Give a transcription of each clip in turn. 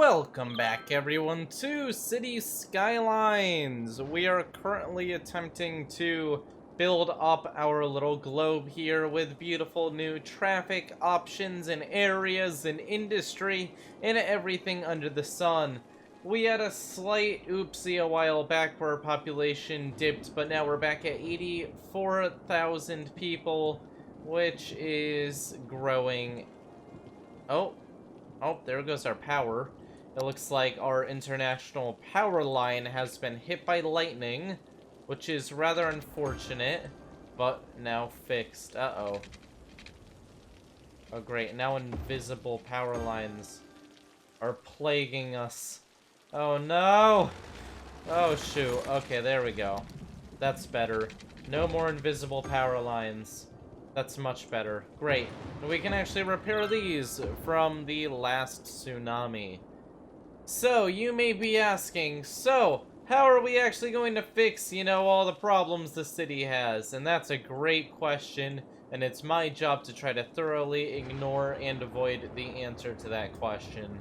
Welcome back everyone to City Skylines. We are currently attempting to build up our little globe here with beautiful new traffic options and areas and industry and everything under the sun. We had a slight oopsie a while back where our population dipped, but now we're back at 84,000 people, which is growing. Oh, there goes our power. It looks like our international power line has been hit by lightning, which is rather unfortunate, but now fixed. Uh-oh. Oh, great. Now invisible power lines are plaguing us. Oh, no! Oh, shoot. Okay, there we go. That's better. No more invisible power lines. That's much better. Great. We can actually repair these from the last tsunami. So, you may be asking, so, how are we actually going to fix, all the problems the city has? And that's a great question, and it's my job to try to thoroughly ignore and avoid the answer to that question.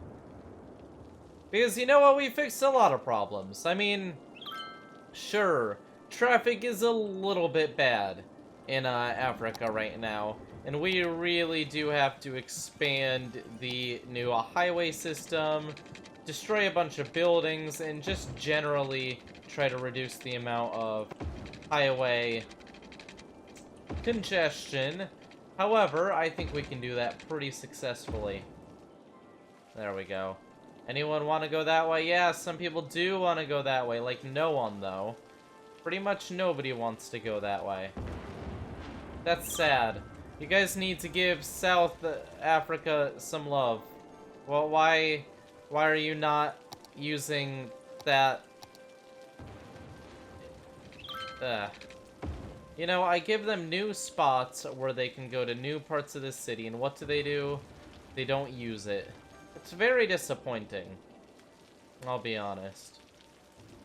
Because you know what? We fixed a lot of problems. I mean, sure, traffic is a little bit bad in Africa right now, and we really do have to expand the new highway system, destroy a bunch of buildings, and just generally try to reduce the amount of highway congestion. However, I think we can do that pretty successfully. There we go. Anyone want to go that way? Yeah, some people do want to go that way, like no one though. Pretty much nobody wants to go that way. That's sad. You guys need to give South Africa some love. Well, why are you not using that? I give them new spots where they can go to new parts of the city, and what do? They don't use it. It's very disappointing. I'll be honest.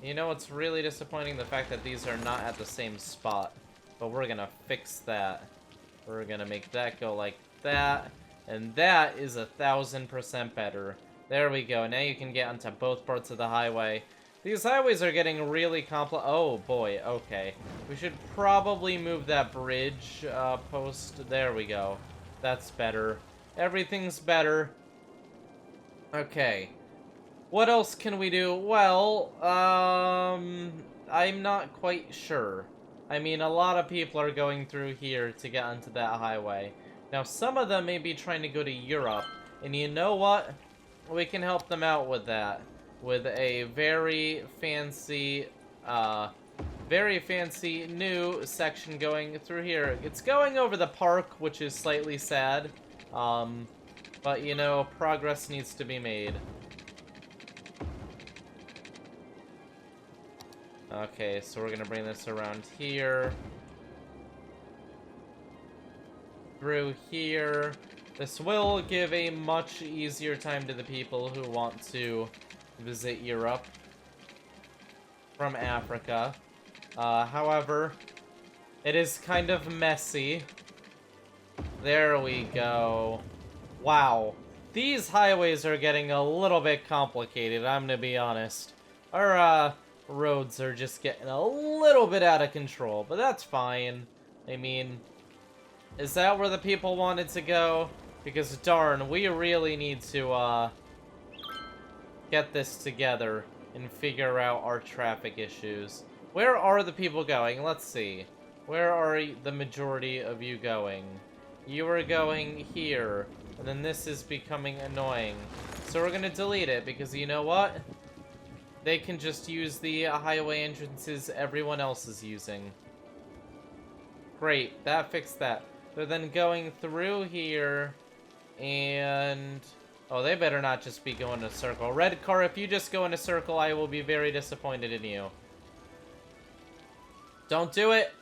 You know what's really disappointing? The fact that these are not at the same spot. But we're gonna fix that. We're gonna make that go like that. And that is 1,000% better. There we go. Now you can get onto both parts of the highway. These highways are getting really oh boy, okay. We should probably move that bridge post. There we go. That's better. Everything's better. Okay. What else can we do? Well, I'm not quite sure. I mean, a lot of people are going through here to get onto that highway. Now, some of them may be trying to go to Europe. And you know what? We can help them out with that. With a very fancy new section going through here. It's going over the park, which is slightly sad. But, progress needs to be made. Okay, so we're gonna bring this around here. Through here. This will give a much easier time to the people who want to visit Europe from Africa. However, it is kind of messy. There we go. Wow. These highways are getting a little bit complicated, I'm gonna be honest. Our, roads are just getting a little bit out of control, but that's fine. I mean, is that where the people wanted to go? Because darn, we really need to get this together and figure out our traffic issues. Where are the people going? Let's see. Where are the majority of you going? You are going here, and then this is becoming annoying. So we're gonna delete it because you know what? They can just use the highway entrances everyone else is using. Great, that fixed that. They're then going through here, and... oh, they better not just be going in a circle. Red car, if you just go in a circle, I will be very disappointed in you. Don't do it!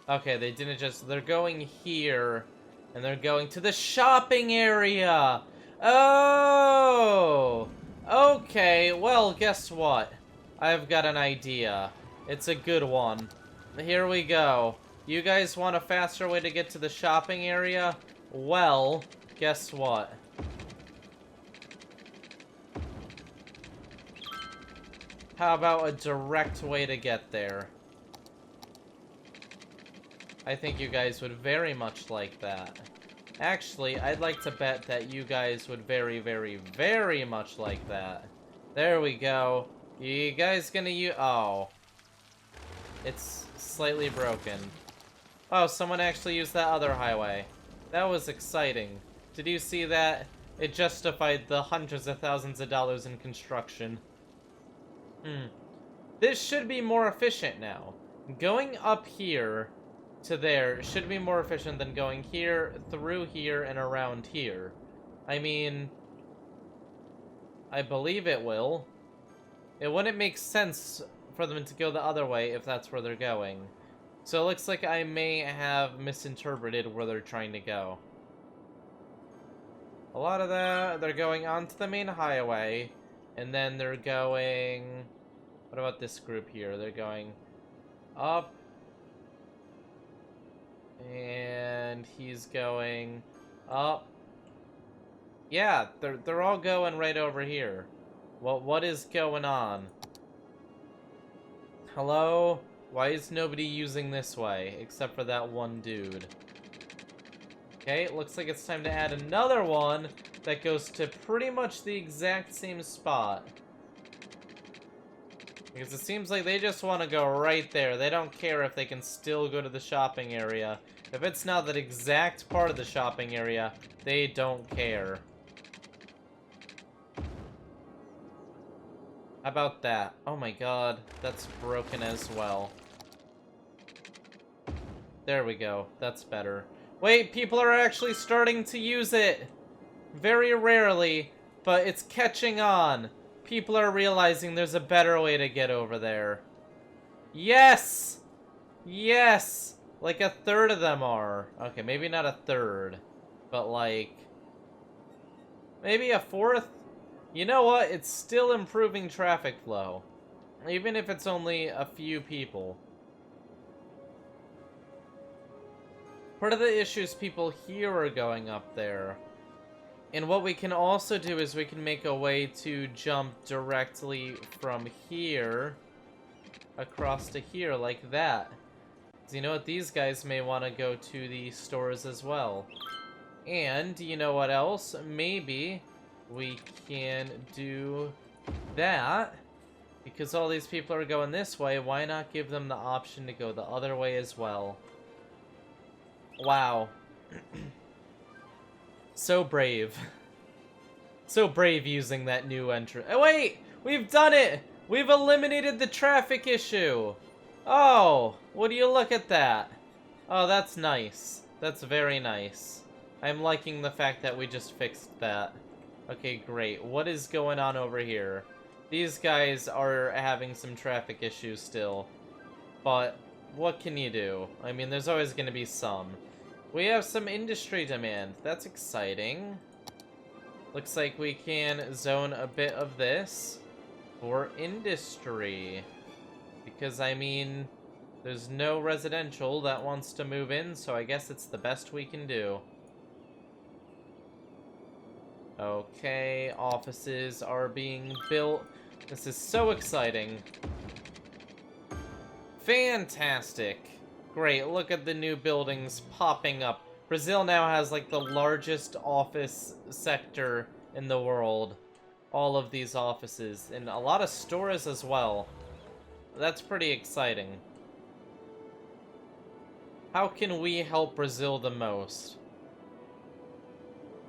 Okay, they didn't just... they're going here, and they're going to the shopping area! Oh! Okay, well, guess what? I've got an idea. It's a good one. Here we go. You guys want a faster way to get to the shopping area? Well, guess what? How about a direct way to get there? I think you guys would very much like that. Actually, I'd like to bet that you guys would very, very, very much like that. There we go. You guys gonna use... Oh. It's slightly broken. Oh, someone actually used that other highway. That was exciting. Did you see that? It justified the hundreds of thousands of dollars in construction. This should be more efficient now. Going up here to there should be more efficient than going here, through here, and around here. I mean, I believe it will. It wouldn't make sense for them to go the other way if that's where they're going. So it looks like I may have misinterpreted where they're trying to go. A lot of that, they're going onto the main highway, and then they're going... What about this group here? They're going up, and he's going up. Yeah, they're all going right over here. What is going on? Hello? Why is nobody using this way except for that one dude? Okay, it looks like it's time to add another one that goes to pretty much the exact same spot. Because it seems like they just want to go right there. They don't care if they can still go to the shopping area. If it's not that exact part of the shopping area, they don't care. How about that? Oh my god, that's broken as well. There we go. That's better. Wait, people are actually starting to use it! Very rarely, but it's catching on. People are realizing there's a better way to get over there. Yes! Yes! Like a third of them are. Okay, maybe not a third, but like... maybe a fourth? You know what? It's still improving traffic flow. Even if it's only a few people. Part of the issue is people here are going up there. And what we can also do is we can make a way to jump directly from here across to here like that. Because you know what? These guys may want to go to the stores as well. And you know what else? Maybe we can do that. Because all these people are going this way, why not give them the option to go the other way as well? Wow. So brave. So brave using that new entrance. Oh, wait! We've done it! We've eliminated the traffic issue! Oh, would you look at that? Oh, that's nice. That's very nice. I'm liking the fact that we just fixed that. Okay, great. What is going on over here? These guys are having some traffic issues still. But what can you do? I mean, there's always going to be some. We have some industry demand. That's exciting. Looks like we can zone a bit of this for industry. Because, I mean, there's no residential that wants to move in, so I guess it's the best we can do. Okay, offices are being built. This is so exciting. Fantastic. Great, look at the new buildings popping up. Brazil now has like the largest office sector in the world. All of these offices, and a lot of stores as well. That's pretty exciting. How can we help Brazil the most?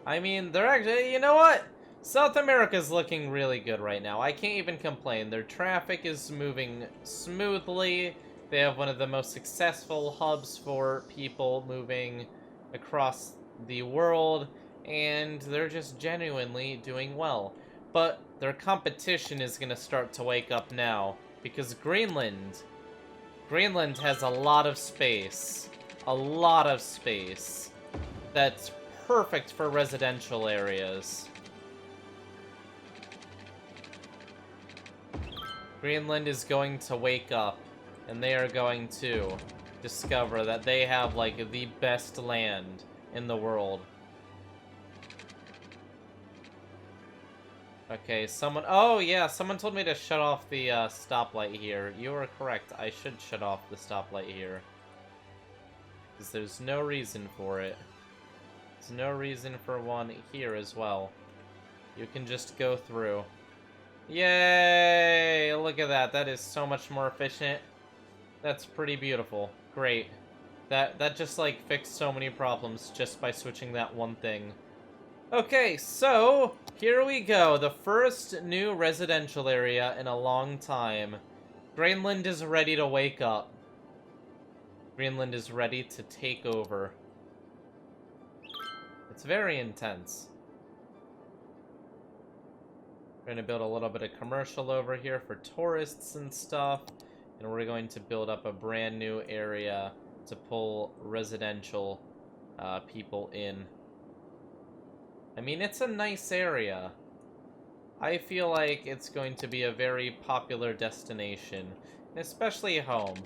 I mean, they're actually, you know what? South America's looking really good right now. I can't even complain. Their traffic is moving smoothly. They have one of the most successful hubs for people moving across the world, and they're just genuinely doing well. But their competition is going to start to wake up now, because Greenland has a lot of space. A lot of space. That's perfect for residential areas. Greenland is going to wake up, and they are going to discover that they have, like, the best land in the world. Okay, someone... Oh, yeah, someone told me to shut off the stoplight here. You are correct. I should shut off the stoplight here. Because there's no reason for it. There's no reason for one here as well. You can just go through. Yay! Look at that. That is so much more efficient. That's pretty beautiful. Great. That just, like, fixed so many problems just by switching that one thing. Okay, so here we go. The first new residential area in a long time. Greenland is ready to wake up. Greenland is ready to take over. It's very intense. We're going to build a little bit of commercial over here for tourists and stuff. And we're going to build up a brand new area to pull residential people in. I mean, it's a nice area. I feel like it's going to be a very popular destination, especially home.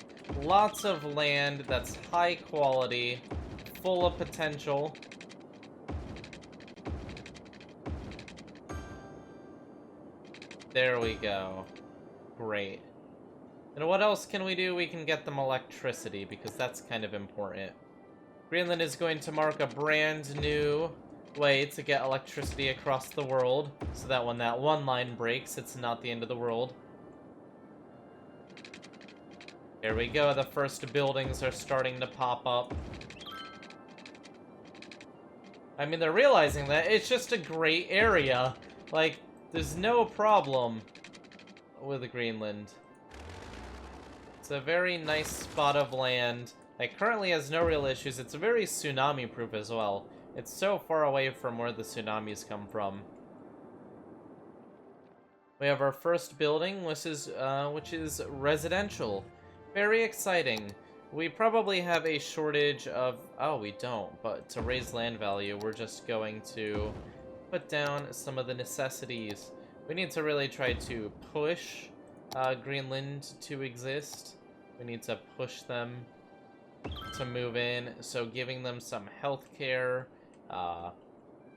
Lots of land that's high quality, full of potential. There we go. Great. And what else can we do? We can get them electricity, because that's kind of important. Greenland is going to mark a brand new way to get electricity across the world, so that when that one line breaks, it's not the end of the world. Here we go, the first buildings are starting to pop up. I mean, they're realizing that it's just a great area. Like, there's no problem with Greenland. It's a very nice spot of land. It currently has no real issues. It's very tsunami-proof as well. It's so far away from where the tsunamis come from. We have our first building, which is residential. Very exciting. We probably have a shortage of... Oh, we don't. But to raise land value, we're just going to put down some of the necessities. We need to really try to push Greenland to exist. We need to push them to move in. So giving them some healthcare,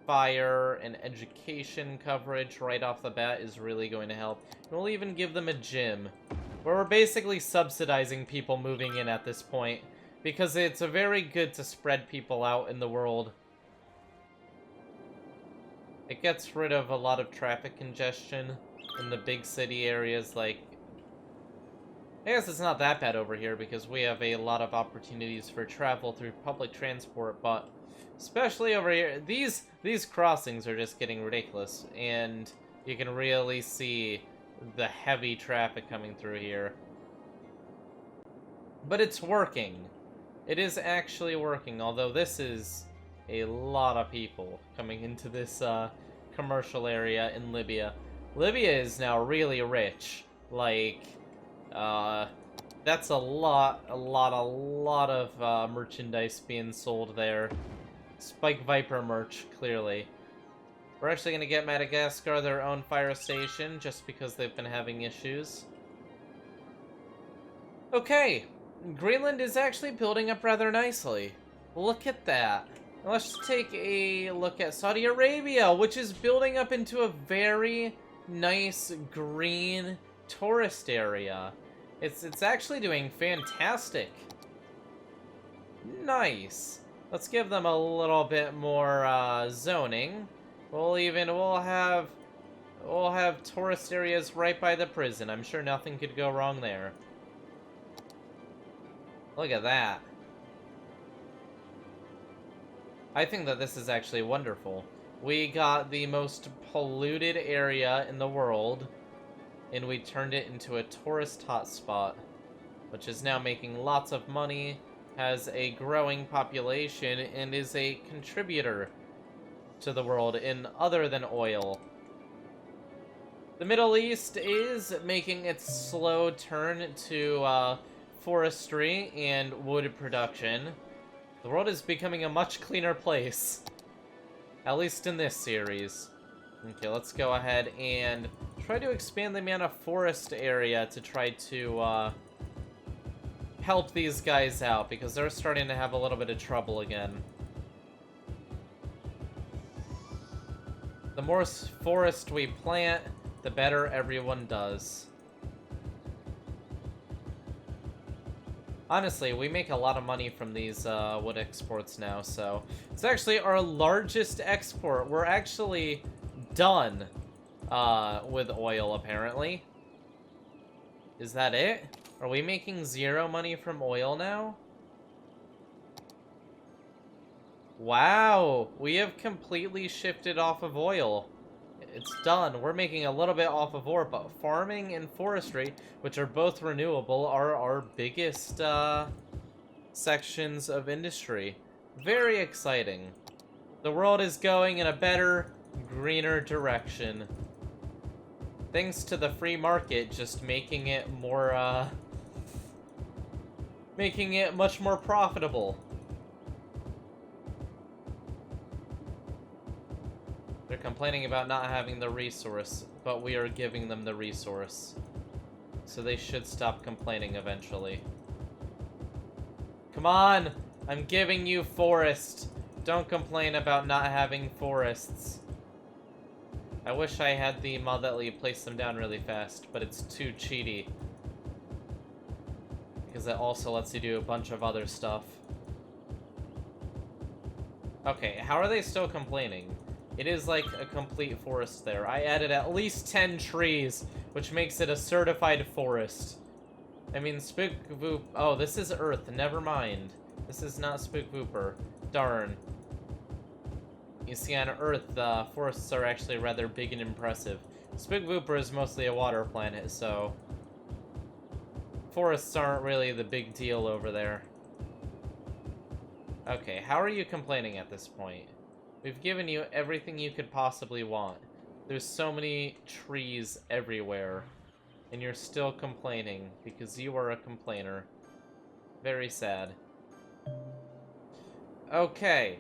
fire, and education coverage right off the bat is really going to help. And we'll even give them a gym, where we're basically subsidizing people moving in at this point, because it's very good to spread people out in the world. It gets rid of a lot of traffic congestion in the big city areas. Like, I guess it's not that bad over here because we have a lot of opportunities for travel through public transport, but especially over here, these crossings are just getting ridiculous, and you can really see the heavy traffic coming through here. But it's working. It is actually working, although this is a lot of people coming into this commercial area in Libya. Libya is now really rich. Like, that's a lot of merchandise being sold there. Spike Viper merch, clearly. We're actually going to get Madagascar their own fire station, just because they've been having issues. Okay, Greenland is actually building up rather nicely. Look at that. Now let's take a look at Saudi Arabia, which is building up into a very nice green tourist area. It's actually doing fantastic. Nice. Let's give them a little bit more zoning. We'll have tourist areas right by the prison. I'm sure nothing could go wrong there. Look at that. I think that this is actually wonderful. We got the most polluted area in the world, and we turned it into a tourist hotspot, which is now making lots of money, has a growing population, and is a contributor to the world in other than oil. The Middle East is making its slow turn to forestry and wood production. The world is becoming a much cleaner place, at least in this series. Okay, let's go ahead and try to expand the amount of forest area to try to help these guys out, because they're starting to have a little bit of trouble again. The more forest we plant, the better everyone does. Honestly, we make a lot of money from these wood exports now, so it's actually our largest export. We're actually done with oil, apparently. Is that it? Are we making 0 money from oil now? Wow, we have completely shifted off of oil. It's done. We're making a little bit off of ore, but farming and forestry, which are both renewable, are our biggest sections of industry. Very exciting. The world is going in a better, greener direction. Thanks to the free market just making it more, making it much more profitable. They're complaining about not having the resource, but we are giving them the resource. So they should stop complaining eventually. Come on! I'm giving you forest. Don't complain about not having forests. I wish I had the mod that let you place them down really fast, but it's too cheaty. Because it also lets you do a bunch of other stuff. Okay, how are they still complaining? It is like a complete forest there. I added at least 10 trees, which makes it a certified forest. I mean, Spook Voop... Oh, this is Earth. Never mind. This is not Spook Vooper. Darn. You see, on Earth, forests are actually rather big and impressive. Spook Vooper is mostly a water planet, so... forests aren't really the big deal over there. Okay, how are you complaining at this point? We've given you everything you could possibly want. There's so many trees everywhere. And you're still complaining, because you are a complainer. Very sad. Okay.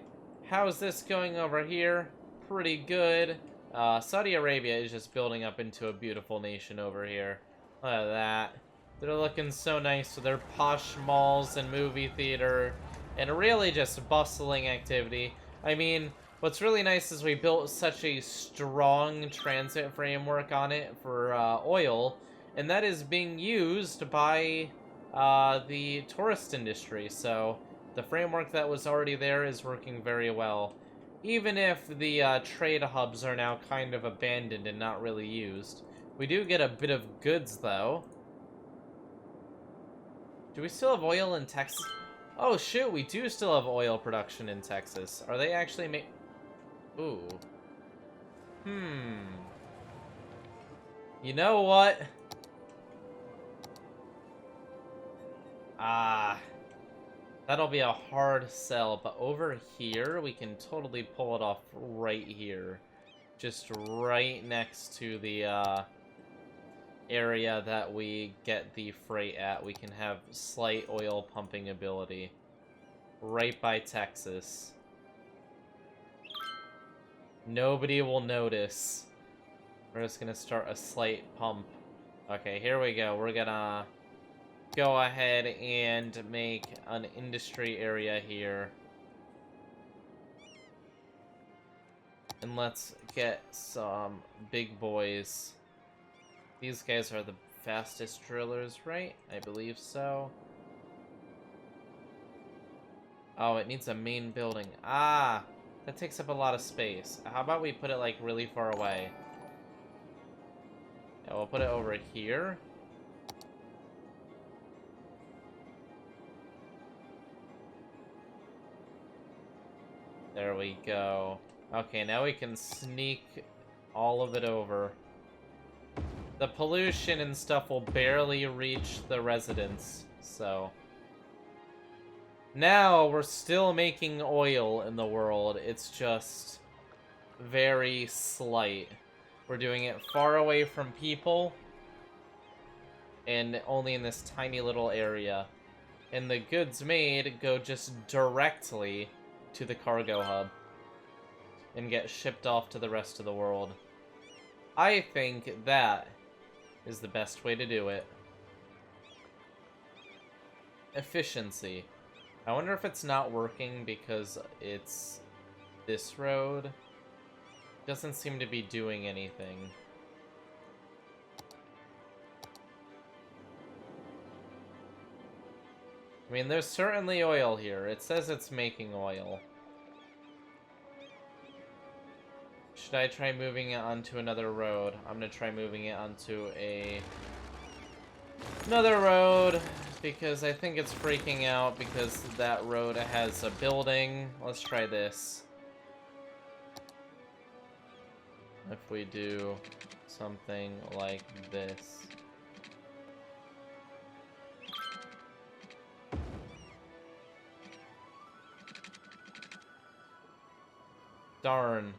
How's this going over here? Pretty good. Saudi Arabia is just building up into a beautiful nation over here. Look at that. They're looking so nice with their posh malls and movie theater. And really just bustling activity. I mean... what's really nice is we built such a strong transit framework on it for oil, and that is being used by the tourist industry, so the framework that was already there is working very well. Even if the trade hubs are now kind of abandoned and not really used. We do get a bit of goods, though. Do we still have oil in Texas? Oh, shoot, we do still have oil production in Texas. Are they actually Ooh. You know what? That'll be a hard sell, but over here, we can totally pull it off right here. Just right next to the, area that we get the freight at. We can have slight oil pumping ability. Right by Texas. Nobody will notice. We're just gonna start a slight pump. Okay, here we go. We're gonna go ahead and make an industry area here. And let's get some big boys. These guys are the fastest drillers, right? I believe so. Oh, it needs a main building. Ah! That takes up a lot of space. How about we put it, like, really far away? Yeah, we'll put it over here. There we go. Okay, now we can sneak all of it over. The pollution and stuff will barely reach the residents, so... Now, we're still making oil in the world. It's just very slight. We're doing it far away from people and only in this tiny little area. And the goods made go just directly to the cargo hub and get shipped off to the rest of the world. I think that is the best way to do it. Efficiency. I wonder if it's not working because it's this road. Doesn't seem to be doing anything. I mean, there's certainly oil here. It says it's making oil. Should I try moving it onto another road? I'm gonna try moving it onto another road, because I think it's freaking out because that road has a building. Let's try this. If we do something like this. Darn.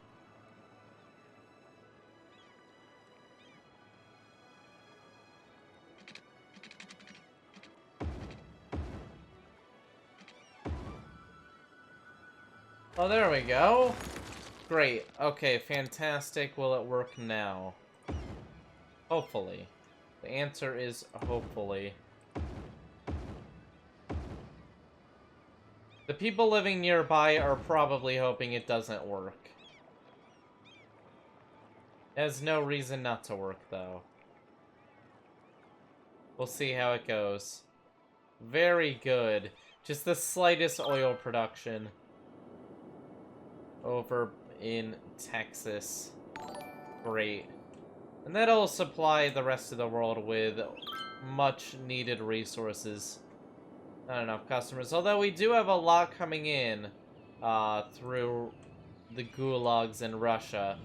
Oh, there we go. Great. Okay, fantastic. Will it work now? Hopefully. The answer is hopefully. The people living nearby are probably hoping it doesn't work. It has no reason not to work, though. We'll see how it goes. Very good. Just the slightest oil production over in Texas. Great. And that'll supply the rest of the world with much needed resources. Not enough customers. Although we do have a lot coming in through the gulags in Russia.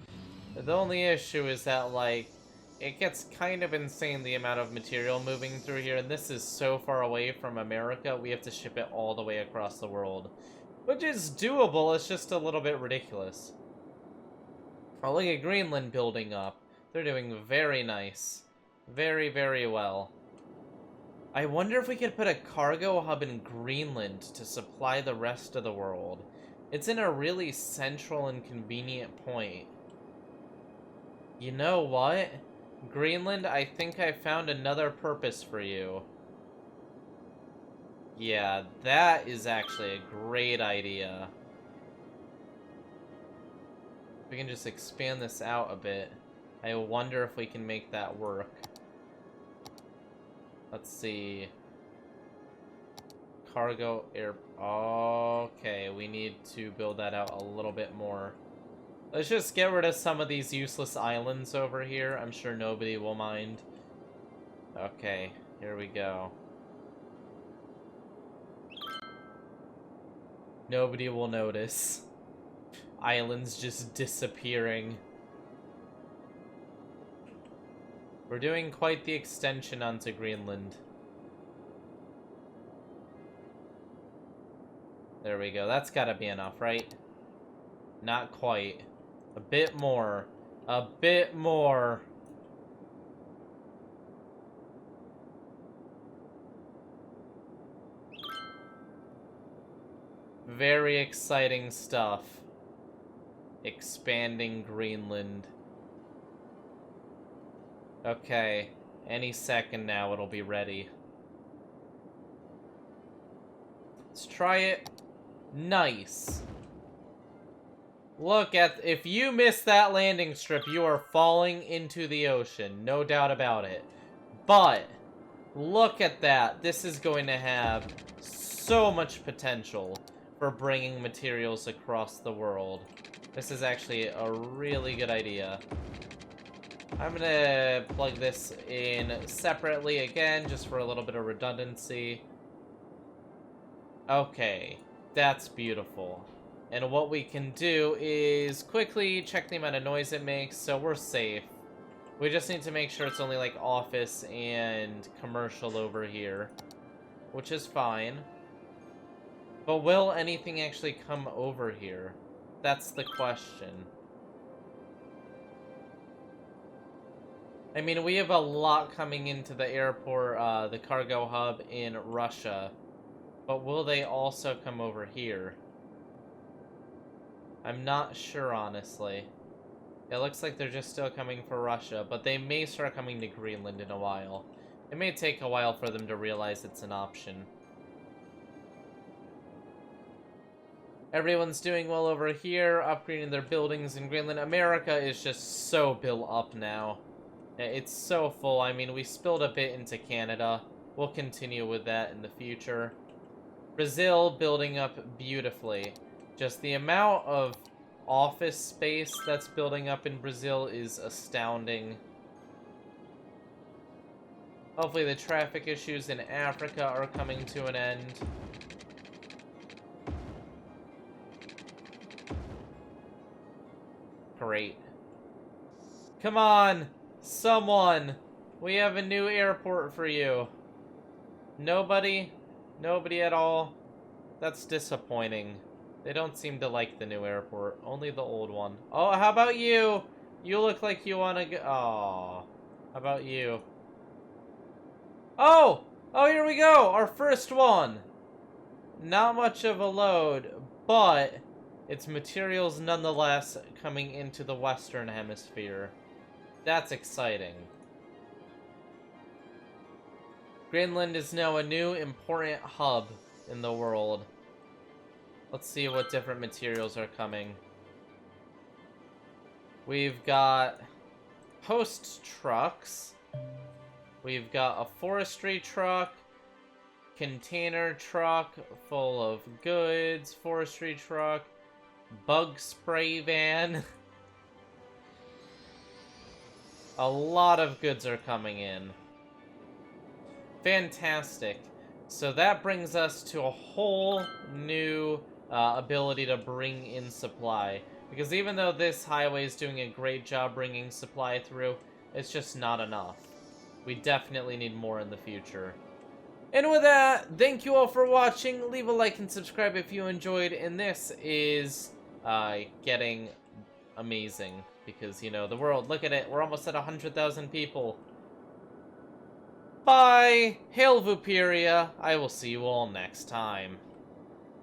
The only issue is that, like, it gets kind of insane the amount of material moving through here, and this is so far away from America, we have to ship it all the way across the world. Which is doable, it's just a little bit ridiculous. Oh, look at Greenland building up. They're doing very nice. Very, very well. I wonder if we could put a cargo hub in Greenland to supply the rest of the world. It's in a really central and convenient point. You know what? Greenland, I think I found another purpose for you. Yeah, that is actually a great idea. We can just expand this out a bit. I wonder if we can make that work. Let's see. Cargo air... Okay, we need to build that out a little bit more. Let's just get rid of some of these useless islands over here. I'm sure nobody will mind. Okay, here we go. Nobody will notice. Islands just disappearing. We're doing quite the extension onto Greenland. There we go. That's gotta be enough, right? Not quite. A bit more. A bit more. Very exciting stuff. Expanding Greenland. Okay. Any second now it'll be ready. Let's try it. Nice. Look at... If you miss that landing strip, you are falling into the ocean. No doubt about it. But, look at that. This is going to have so much potential for bringing materials across the world. This is actually a really good idea. I'm gonna plug this in separately again, just for a little bit of redundancy. Okay, that's beautiful. And what we can do is quickly check the amount of noise it makes, so we're safe. We just need to make sure it's only like office and commercial over here, which is fine. But will anything actually come over here? That's the question. I mean, we have a lot coming into the airport, the cargo hub in Russia. But will they also come over here? I'm not sure, honestly. It looks like they're just still coming for Russia, but they may start coming to Greenland in a while. It may take a while for them to realize it's an option. Everyone's doing well over here, upgrading their buildings in Greenland. America is just so built up now. It's so full. I mean, we spilled a bit into Canada. We'll continue with that in the future. Brazil building up beautifully. Just the amount of office space that's building up in Brazil is astounding. Hopefully the traffic issues in Africa are coming to an end. Great. Come on, someone. We have a new airport for you. Nobody? Nobody at all? That's disappointing. They don't seem to like the new airport. Only the old one. Oh, how about you? You look like you want to go. Aww. How about you? Oh! Oh, here we go! Our first one! Not much of a load, but it's materials nonetheless coming into the Western Hemisphere. That's exciting. Greenland is now a new important hub in the world. Let's see what different materials are coming. We've got post trucks. We've got a forestry truck, container truck full of goods, forestry truck, bug spray van. A lot of goods are coming in. Fantastic. So that brings us to a whole new ability to bring in supply. Because even though this highway is doing a great job bringing supply through, it's just not enough. We definitely need more in the future. And with that, thank you all for watching. Leave a like and subscribe if you enjoyed. And this is getting amazing. Because, you know, the world, look at it. We're almost at 100,000 people. Bye! Hail Vooperia! I will see you all next time.